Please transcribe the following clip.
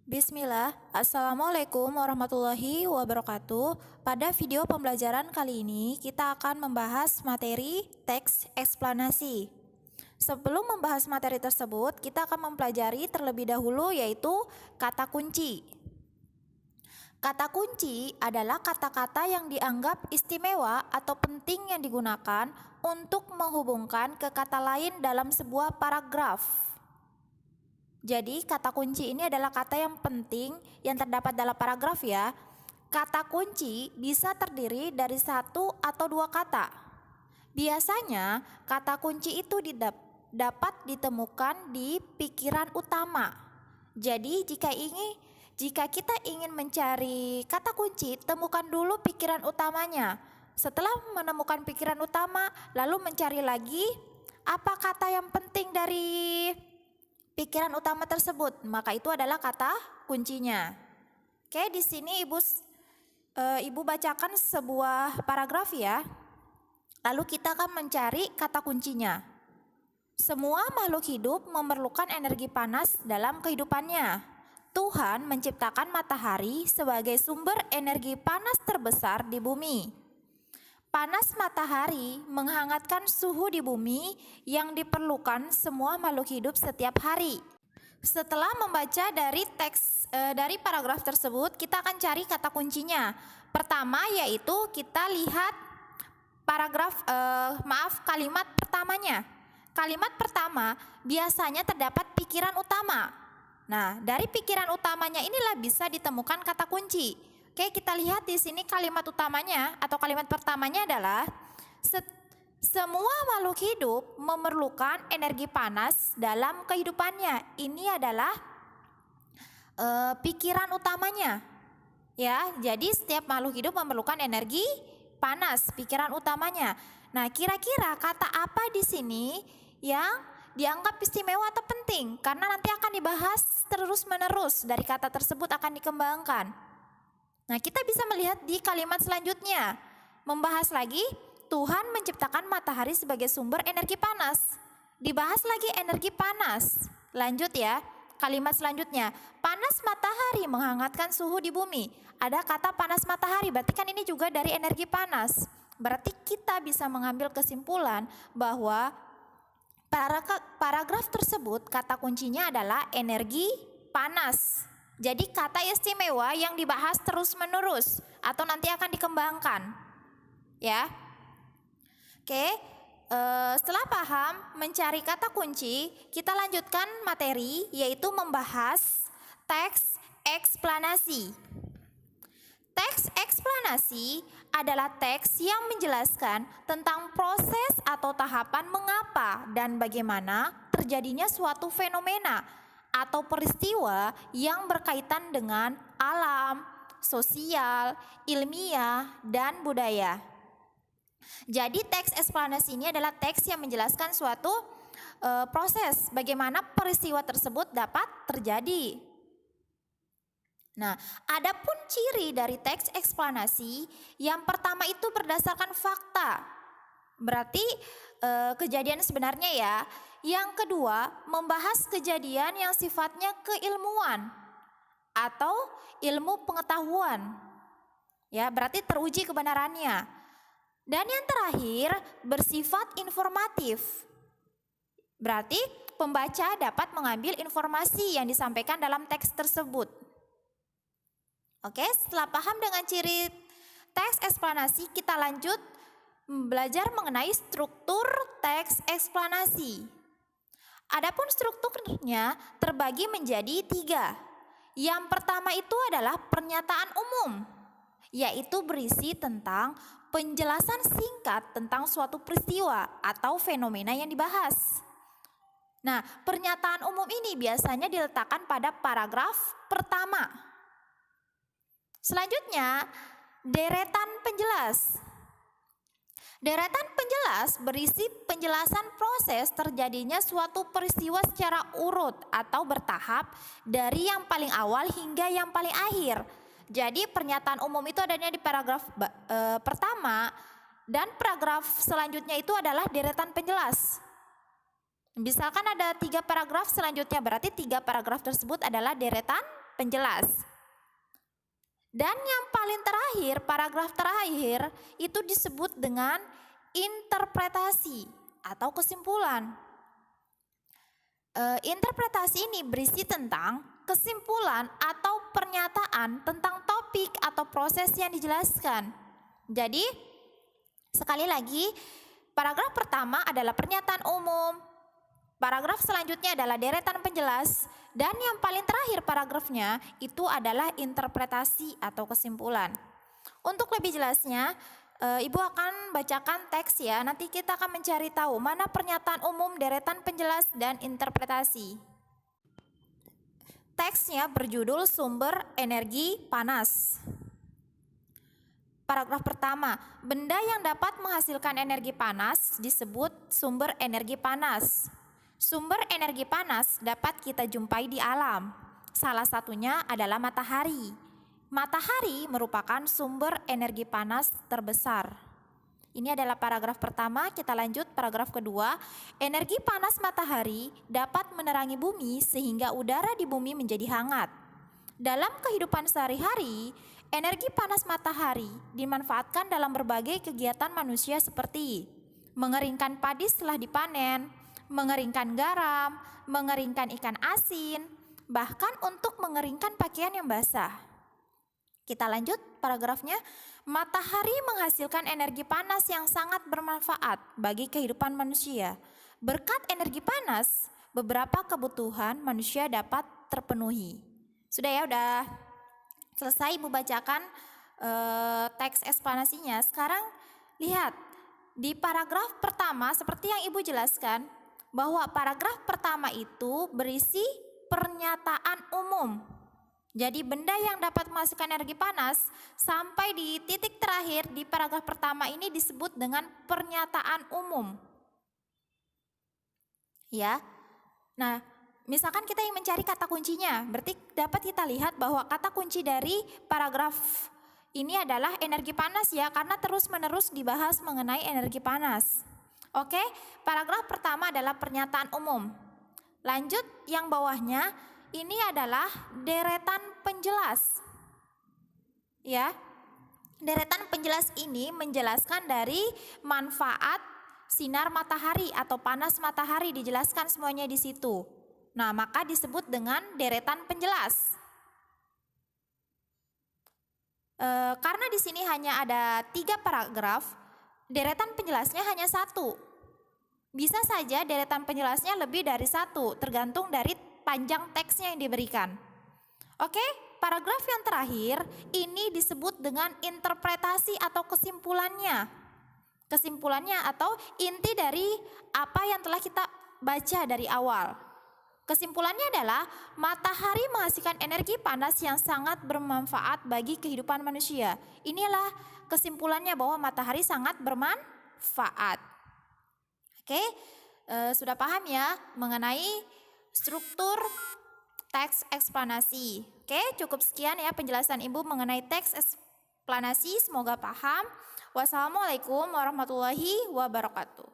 Bismillah, Assalamualaikum warahmatullahi wabarakatuh. Pada video pembelajaran kali ini kita akan membahas materi teks eksplanasi. Sebelum membahas materi tersebut, kita akan mempelajari terlebih dahulu yaitu kata kunci. Kata kunci adalah kata-kata yang dianggap istimewa atau penting yang digunakan untuk menghubungkan ke kata lain dalam sebuah paragraf. Jadi kata kunci ini adalah kata yang penting yang terdapat dalam paragraf ya. Kata kunci bisa terdiri dari satu atau dua kata. Biasanya kata kunci itu dapat ditemukan di pikiran utama. Jadi jika kita ingin mencari kata kunci, temukan dulu pikiran utamanya. Setelah menemukan pikiran utama, lalu mencari lagi apa kata yang penting dari pikiran utama tersebut, maka itu adalah kata kuncinya. Oke, di sini Ibu bacakan sebuah paragraf ya. Lalu kita akan mencari kata kuncinya. Semua makhluk hidup memerlukan energi panas dalam kehidupannya. Tuhan menciptakan matahari sebagai sumber energi panas terbesar di bumi. Panas matahari menghangatkan suhu di bumi yang diperlukan semua makhluk hidup setiap hari. Setelah membaca dari paragraf tersebut, kita akan cari kata kuncinya. Pertama yaitu kita lihat kalimat pertamanya. Kalimat pertama biasanya terdapat pikiran utama. Nah, dari pikiran utamanya inilah bisa ditemukan kata kunci. Oke, kita lihat di sini kalimat utamanya atau kalimat pertamanya adalah semua makhluk hidup memerlukan energi panas dalam kehidupannya. Ini adalah pikiran utamanya. Ya, jadi setiap makhluk hidup memerlukan energi panas, pikiran utamanya. Nah, kira-kira kata apa di sini yang dianggap istimewa atau penting? Karena nanti akan dibahas terus-menerus, dari kata tersebut akan dikembangkan. Nah, kita bisa melihat di kalimat selanjutnya. Membahas lagi, Tuhan menciptakan matahari sebagai sumber energi panas. Dibahas lagi energi panas. Lanjut ya, kalimat selanjutnya. Panas matahari menghangatkan suhu di bumi. Ada kata panas matahari, berarti kan ini juga dari energi panas. Berarti kita bisa mengambil kesimpulan bahwa paragraf tersebut kata kuncinya adalah energi panas. Jadi kata istimewa yang dibahas terus-menerus atau nanti akan dikembangkan. Ya. Oke, setelah paham mencari kata kunci, kita lanjutkan materi yaitu membahas teks eksplanasi. Teks eksplanasi adalah teks yang menjelaskan tentang proses atau tahapan mengapa dan bagaimana terjadinya suatu fenomena atau peristiwa yang berkaitan dengan alam, sosial, ilmiah, dan budaya. Jadi teks eksplanasi ini adalah teks yang menjelaskan suatu proses bagaimana peristiwa tersebut dapat terjadi. Nah, adapun ciri dari teks eksplanasi, yang pertama itu berdasarkan fakta. Berarti kejadian sebenarnya ya. Yang kedua, membahas kejadian yang sifatnya keilmuan atau ilmu pengetahuan. Ya, berarti teruji kebenarannya. Dan yang terakhir, bersifat informatif. Berarti pembaca dapat mengambil informasi yang disampaikan dalam teks tersebut. Oke, setelah paham dengan ciri teks eksplanasi, kita lanjut belajar mengenai struktur teks eksplanasi. Adapun strukturnya terbagi menjadi 3. Yang pertama itu adalah pernyataan umum, yaitu berisi tentang penjelasan singkat tentang suatu peristiwa atau fenomena yang dibahas. Nah, pernyataan umum ini biasanya diletakkan pada paragraf pertama. Selanjutnya, deretan penjelas. Deretan penjelas berisi penjelasan proses terjadinya suatu peristiwa secara urut atau bertahap dari yang paling awal hingga yang paling akhir. Jadi pernyataan umum itu adanya di paragraf pertama dan paragraf selanjutnya itu adalah deretan penjelas. Misalkan ada 3 paragraf selanjutnya, berarti 3 paragraf tersebut adalah deretan penjelas. Dan yang paling terakhir, paragraf terakhir itu disebut dengan interpretasi atau kesimpulan. Interpretasi ini berisi tentang kesimpulan atau pernyataan tentang topik atau proses yang dijelaskan. Jadi, sekali lagi, paragraf pertama adalah pernyataan umum, paragraf selanjutnya adalah deretan penjelas, dan yang paling terakhir paragrafnya itu adalah interpretasi atau kesimpulan. Untuk lebih jelasnya, Ibu akan bacakan teks ya, nanti kita akan mencari tahu mana pernyataan umum, deretan penjelas, dan interpretasi. Teksnya berjudul Sumber Energi Panas. Paragraf pertama, benda yang dapat menghasilkan energi panas disebut sumber energi panas. Sumber energi panas dapat kita jumpai di alam. Salah satunya adalah matahari. Matahari merupakan sumber energi panas terbesar. Ini adalah paragraf pertama, kita lanjut paragraf kedua. Energi panas matahari dapat menerangi bumi sehingga udara di bumi menjadi hangat. Dalam kehidupan sehari-hari, energi panas matahari dimanfaatkan dalam berbagai kegiatan manusia seperti mengeringkan padi setelah dipanen, mengeringkan garam, mengeringkan ikan asin, bahkan untuk mengeringkan pakaian yang basah. Kita lanjut paragrafnya. Matahari menghasilkan energi panas yang sangat bermanfaat bagi kehidupan manusia. Berkat energi panas, beberapa kebutuhan manusia dapat terpenuhi. Sudah ya, udah selesai Ibu bacakan teks eksplanasinya. Sekarang lihat di paragraf pertama seperti yang Ibu jelaskan bahwa paragraf pertama itu berisi pernyataan umum. Jadi benda yang dapat menghasilkan energi panas sampai di titik terakhir di paragraf pertama ini disebut dengan pernyataan umum. Ya. Nah, misalkan kita ingin mencari kata kuncinya, berarti dapat kita lihat bahwa kata kunci dari paragraf ini adalah energi panas ya, karena terus-menerus dibahas mengenai energi panas. Oke, paragraf pertama adalah pernyataan umum. Lanjut yang bawahnya. Ini adalah deretan penjelas. Ya. Deretan penjelas ini menjelaskan dari manfaat sinar matahari atau panas matahari, dijelaskan semuanya di situ. Nah, maka disebut dengan deretan penjelas. Karena di sini hanya ada 3 paragraf, deretan penjelasnya hanya 1. Bisa saja deretan penjelasnya lebih dari 1, tergantung dari panjang teksnya yang diberikan. Oke, paragraf yang terakhir ini disebut dengan interpretasi atau kesimpulannya. Kesimpulannya atau inti dari apa yang telah kita baca dari awal. Kesimpulannya adalah matahari menghasilkan energi panas yang sangat bermanfaat bagi kehidupan manusia. Inilah kesimpulannya bahwa matahari sangat bermanfaat. Oke, sudah paham ya mengenai struktur teks eksplanasi. Oke, cukup sekian ya penjelasan Ibu mengenai teks eksplanasi. Semoga paham. Wassalamualaikum warahmatullahi wabarakatuh.